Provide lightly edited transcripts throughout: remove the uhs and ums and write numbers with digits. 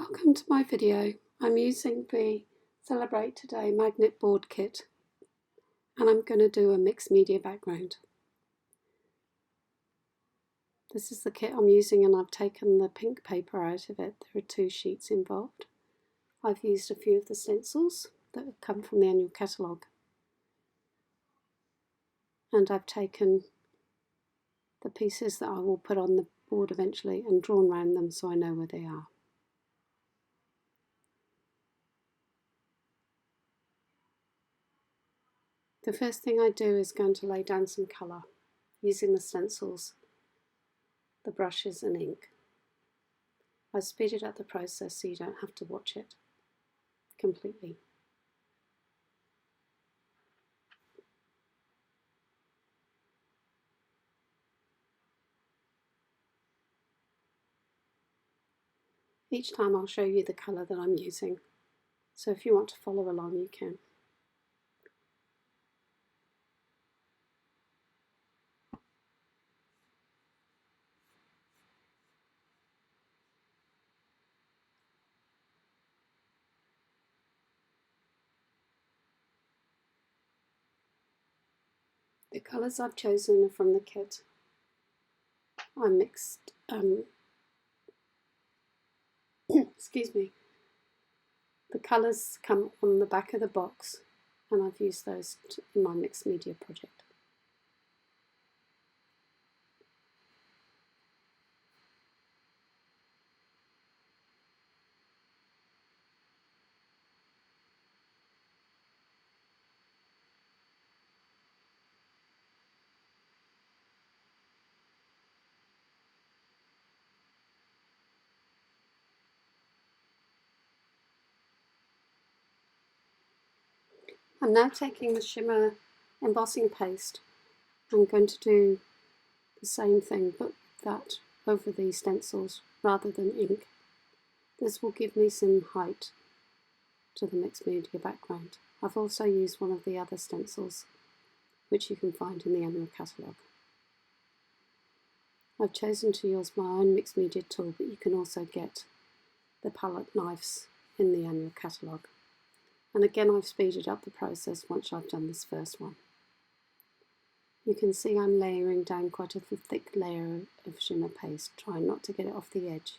Welcome to my video. I'm using the Celebrate Today magnet board kit and I'm going to do a mixed media background. This is the kit I'm using and I've taken the pink paper out of it. There are 2 sheets involved. I've used a few of the stencils that have come from the annual catalogue and I've taken the pieces that I will put on the board eventually and drawn around them so I know where they are. The first thing I do is going to lay down some colour using the stencils, the brushes and ink. I've speeded up the process so you don't have to watch it completely. Each time I'll show you the colour that I'm using, so if you want to follow along you can. The colours I've chosen are from the kit. I mixed, excuse me, the colours come on the back of the box and I've used those in my mixed media project. I'm now taking the Shimmer embossing paste. I'm going to do the same thing but that over the stencils rather than ink. This will give me some height to the mixed media background. I've also used one of the other stencils which you can find in the annual catalogue. I've chosen to use my own mixed media tool, but you can also get the palette knives in the annual catalogue. And again, I've speeded up the process once I've done this first one. You can see I'm layering down quite a thick layer of shimmer paste, trying not to get it off the edge.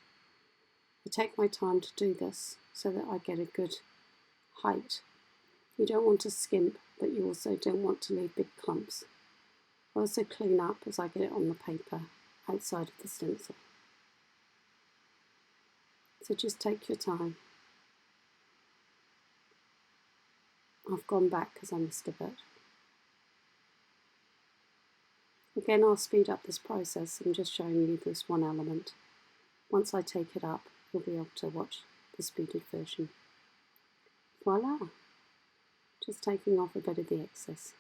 I take my time to do this so that I get a good height. You don't want to skimp, but you also don't want to leave big clumps. I also clean up as I get it on the paper outside of the stencil. So just take your time. I've gone back because I missed a bit. Again, I'll speed up this process. I'm just showing you this one element. Once I take it up, you'll be able to watch the speeded version. Voila! Just taking off a bit of the excess.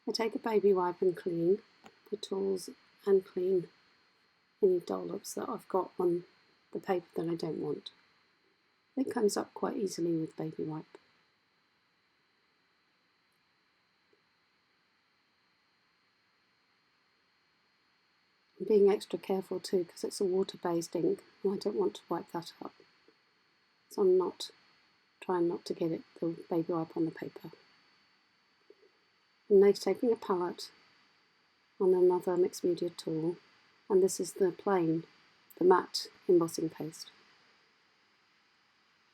I take a baby wipe and clean the tools and clean any dollops that I've got on the paper that I don't want. It comes up quite easily with baby wipe. I'm being extra careful too because it's a water-based ink and I don't want to wipe that up. So I'm trying not to get the baby wipe on the paper. I'm now taking a palette on another mixed media tool, and this is the matte embossing paste.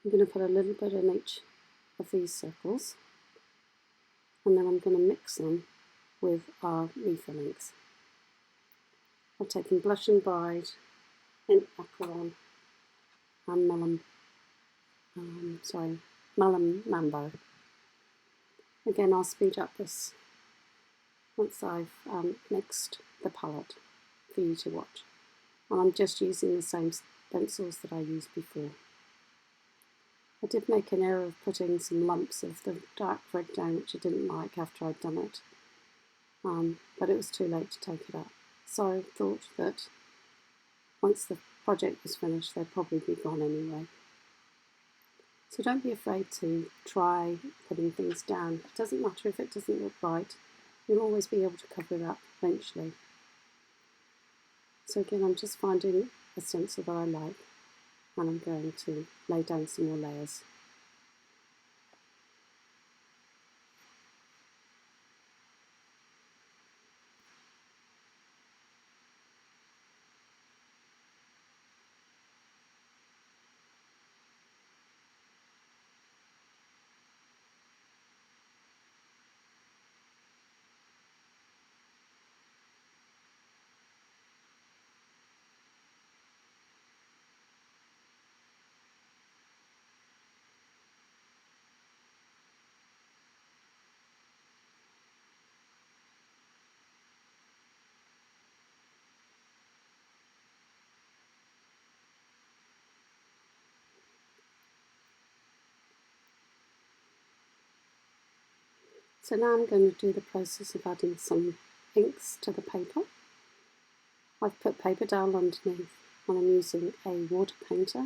I'm going to put a little bit in each of these circles, and then I'm going to mix them with our refill inks. I've taken Blush and Bride, Macron, and Melon Mambo. Again, I'll speed up this once I've mixed the palette for you to watch. And I'm just using the same stencils that I used before. I did make an error of putting some lumps of the dark red down, which I didn't like after I'd done it, but it was too late to take it up. So I thought that once the project was finished, they'd probably be gone anyway. So don't be afraid to try putting things down. It doesn't matter if it doesn't look right, you'll always be able to cover it up eventually. So again, I'm just finding a stencil that I like, and I'm going to lay down some more layers. So now I'm going to do the process of adding some inks to the paper. I've put paper down underneath, and I'm using a water painter,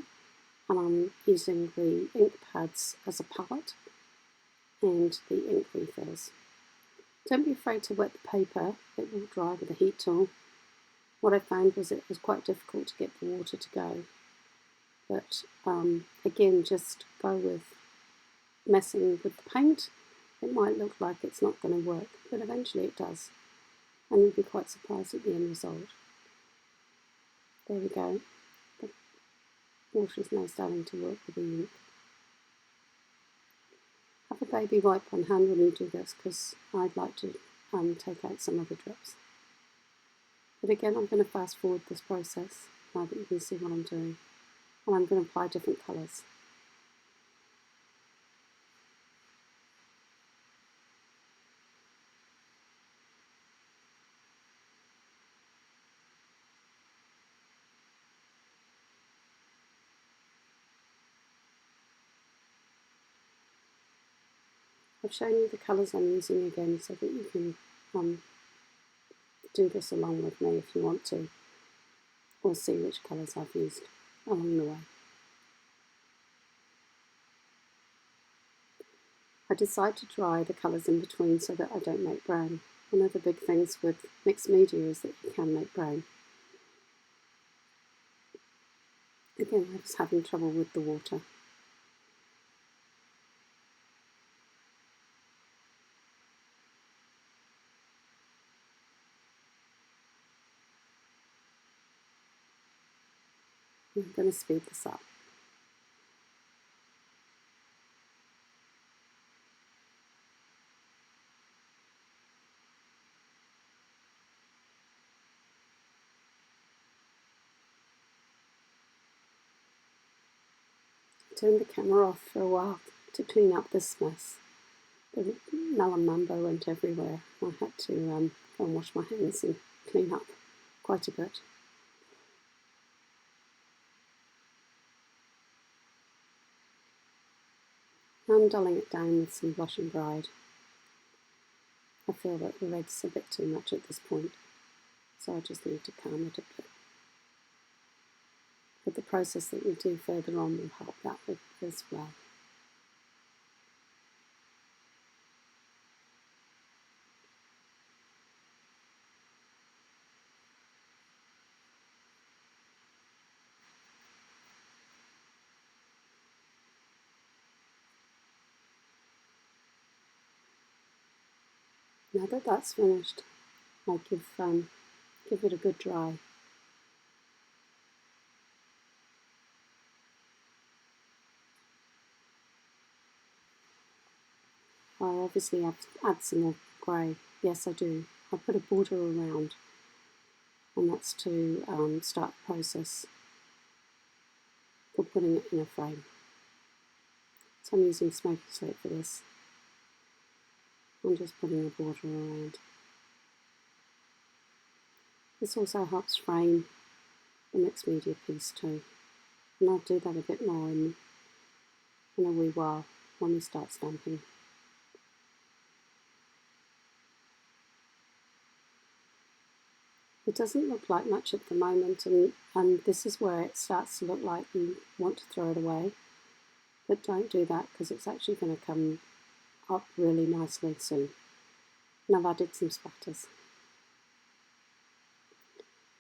and I'm using the ink pads as a palette and the ink refills. Don't be afraid to wet the paper, it will dry with a heat tool. What I found was it was quite difficult to get the water to go, but again, just go with messing with the paint. It might look like it's not going to work, but eventually it does, and you'll be quite surprised at the end result. There we go. The water is now starting to work with the ink. Have a baby wipe on hand when you do this, because I'd like to take out some of the drips. But again, I'm going to fast forward this process now that you can see what I'm doing, and I'm going to apply different colours. I've shown you the colours I'm using again so that you can do this along with me if you want to, or see which colours I've used along the way. I decide to dry the colours in between so that I don't make brown. One of the big things with mixed media is that you can make brown. Again, I was having trouble with the water. I'm going to speed this up. Turn the camera off for a while to clean up this mess. The Melon Mambo went everywhere. I had to go and wash my hands and clean up quite a bit. I'm dulling it down with some Blush and Bride. I feel that the red's a bit too much at this point, so I just need to calm it a bit. But the process that we do further on will help that with as well. Now that that's finished, I give it a good dry. I obviously have to add some more grey. Yes, I do. I put a border around, and that's to start the process for putting it in a frame. So I'm using Smokey Slate for this. I'm just putting a border around. This also helps frame the mixed media piece too, and I'll do that a bit more in a wee while when we start stamping. It doesn't look like much at the moment, and this is where it starts to look like you want to throw it away. but don't do that because it's actually going to come up really nicely soon. And I've added some spatters.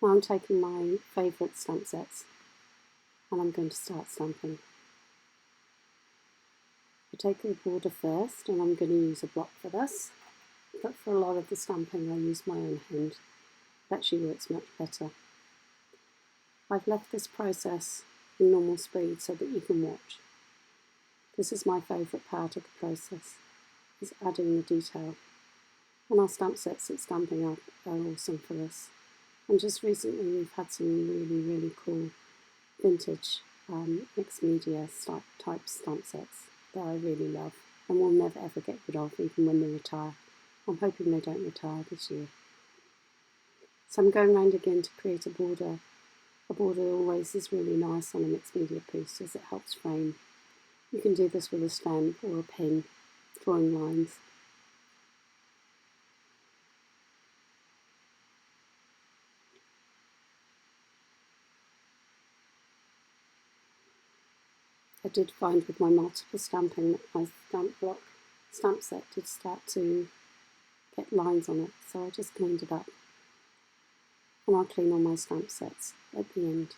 Now I'm taking my favourite stamp sets and I'm going to start stamping. I take the border first and I'm going to use a block for this, but for a lot of the stamping I use my own hand. It actually works much better. I've left this process in normal speed so that you can watch. This is my favourite part of the process, is adding the detail. And our stamp sets at Stampin' Up are awesome for this. And just recently we've had some really cool vintage mixed media type stamp sets that I really love and will never ever get rid of even when they retire. I'm hoping they don't retire this year. So I'm going around again to create a border. A border always is really nice on a mixed media piece as it helps frame. You can do this with a stamp or a pen, drawing lines. I did find with my multiple stamping that my stamp set did start to get lines on it, so I just cleaned it up. And I'll clean all my stamp sets at the end.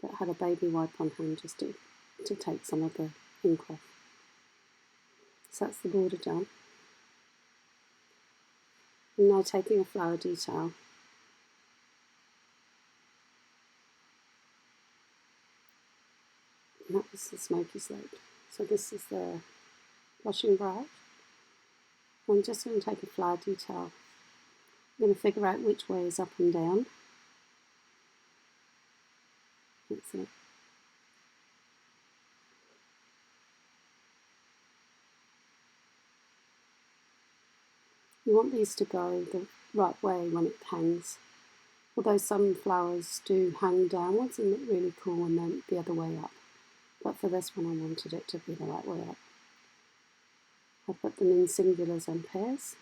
But I had a baby wipe on hand just to take some of the ink off. So that's the border done. I'm now taking a flower detail. And that was the Smokey Slate. So this is the Blushing Bright. I'm just going to take a flower detail. I'm going to figure out which way is up and down. That's it. You want these to go the right way when it hangs. Although some flowers do hang downwards and look really cool and then the other way up. But for this one I wanted it to be the right way up. I put them in singulars and pairs.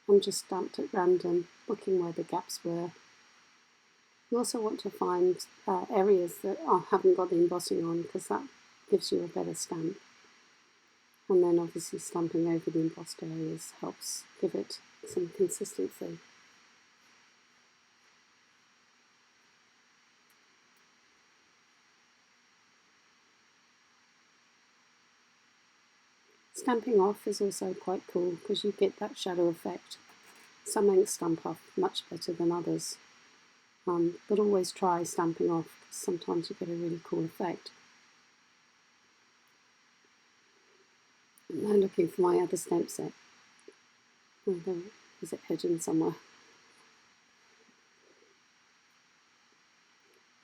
And just stamped at random, looking where the gaps were. You also want to find areas that haven't got the embossing on because that gives you a better stamp. And then obviously stamping over the embossed areas helps give it some consistency. Stamping off is also quite cool because you get that shadow effect. Some inks stamp off much better than others, but always try stamping off because sometimes you get a really cool effect. I'm now looking for my other stamp set. Oh, is it hidden somewhere?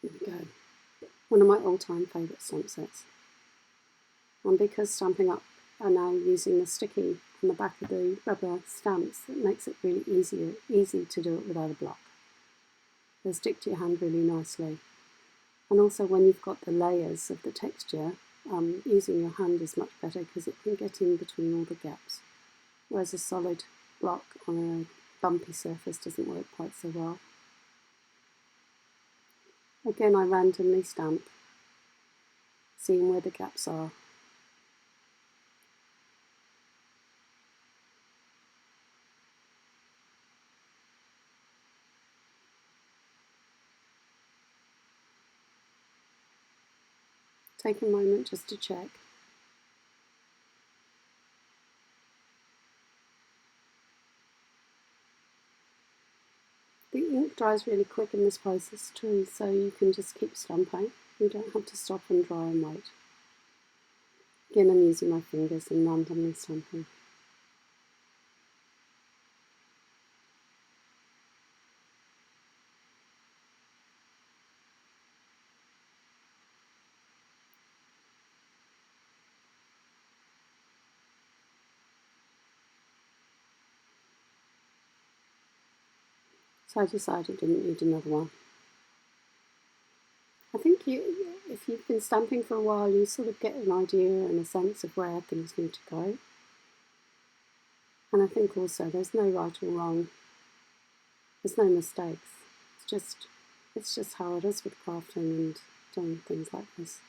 There we go. One of my all-time favourite stamp sets. And because Stampin' Up are now using the sticky on the back of the rubber stamps, it makes it really easy to do it without a block. They stick to your hand really nicely. And also when you've got the layers of the texture, using your hand is much better because it can get in between all the gaps. Whereas a solid block on a bumpy surface doesn't work quite so well. Again, I randomly stamp, seeing where the gaps are. Take a moment just to check. The ink dries really quick in this process too, so you can just keep stamping. You don't have to stop and dry and wait. Again, I'm using my fingers and randomly stamping. So I decided I didn't need another one. I think if you've been stamping for a while, you sort of get an idea and a sense of where things need to go. And I think also there's no right or wrong. There's no mistakes. It's just how it is with crafting and doing things like this.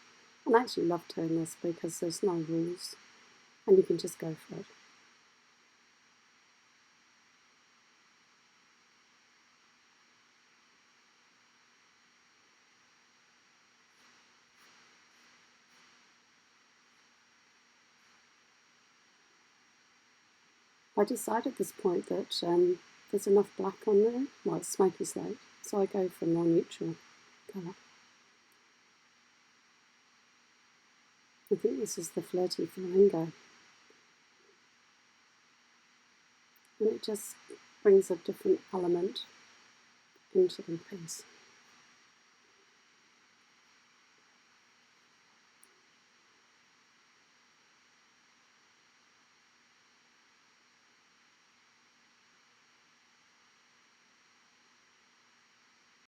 And I actually love doing this because there's no rules and you can just go for it. I decided at this point that there's enough black on there, well it's Smokey Slate, so I go for a more neutral colour. I think this is the Flirty Flamingo. And it just brings a different element into the piece.